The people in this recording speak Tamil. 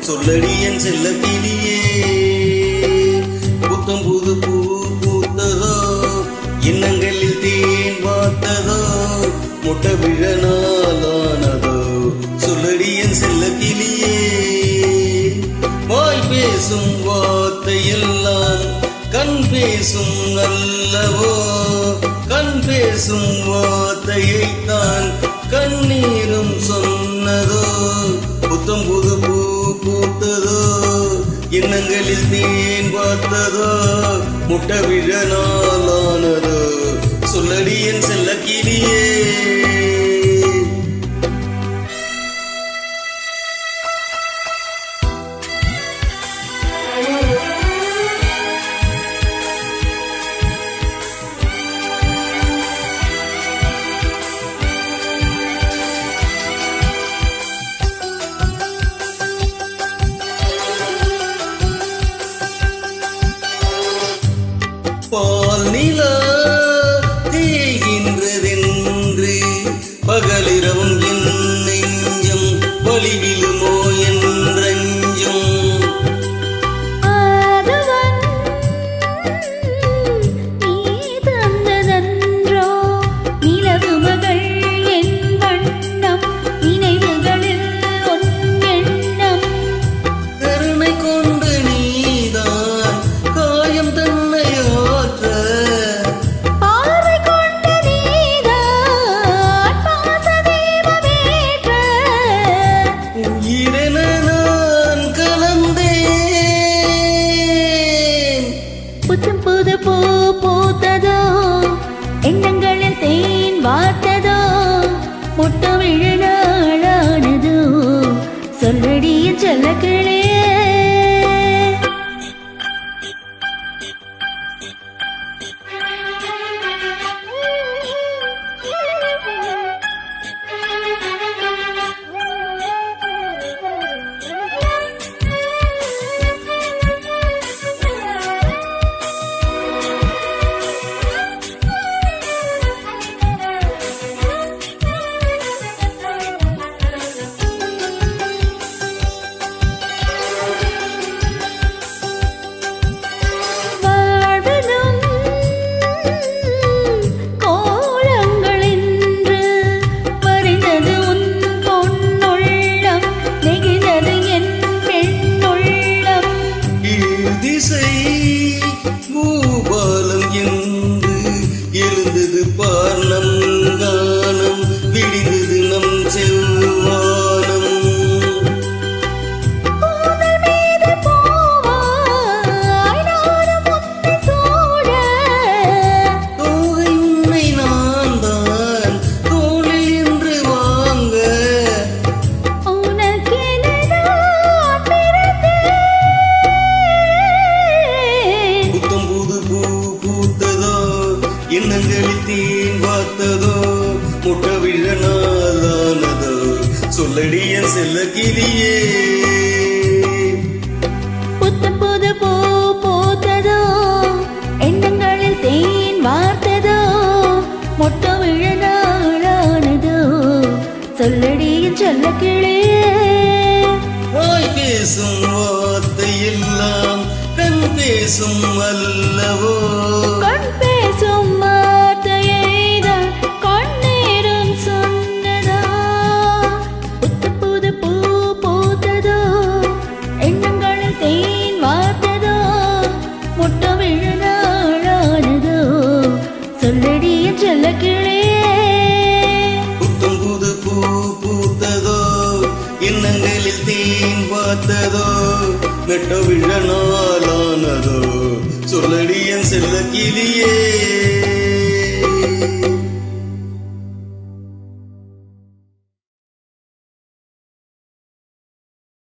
சொல்லடி என் செல்ல கிளியே. புத்தம் புது பூ பூத்ததோ, எண்ணங்களில் தேன் பார்த்ததோ, முட்டை விழ நாளானதோ, சொல்லடி என் செல்ல கிளியே. வாய் பேசும் வார்த்தையெல்லாம் கண் பேசும் அல்லவோ, கண் பேசும் வார்த்தையைத்தான் கண்ணீரும் சொன்னதோ. புத்தம் புது பூ பூத்ததோ, எண்ணங்களில் தேன் பார்த்ததோ, முட்டை விழ நாளானதோ, சொல்லடி என் செல்ல கிளியே. பால் நிலா தேய்கின்றதென்று பகலிரவும் என் நெஞ்சம் வலிவிலுமோ என்றெஞ்சும். புத்தம் புது பூ பூத்ததோ, எண்ணங்களில் தேன் வார்த்ததோ, முட்டை விழ நாளானதோ, சொல்லடி என் செல்ல கிளியே. பூபாலம் என்று எழுந்தது பார் நம் கானம், விடிந்தது நம் செவ்வானம். தோகை உன்னை நான் தான் தோளில் என்று வாங்க, எண்ணங்களில் தேன் பார்த்ததோ, முட்டை விழ நாளானதோ, சொல்லடி என் செல்ல கிளியே. புத்தம் புது பூ பூத்ததோ, எண்ணங்களில் தேன் வார்த்ததோ, முட்டை விழ நாளானதோ, சொல்லடி என் செல்ல கிளியே. வாய் பேசும் வார்த்தையெல்லாம் கண் பேசும் அல்லவோ, கண் பேசும் வார்த்தையைதான் கண்ணீரும் சொன்னதோ. புத்தம் புது பூ பூத்ததோ, எண்ணங்களில் தேன் வார்த்ததோ, முட்டை விழ நாளானதோ, சொல்லடி என் செல்ல கிளியே. புத்தம் புது பூ பூத்ததோ, எண்ணங்களில் தேன் பார்த்ததோ, மெட்ட விழ நாளானதோ, சொல்லடி என் செல்ல கிளியே.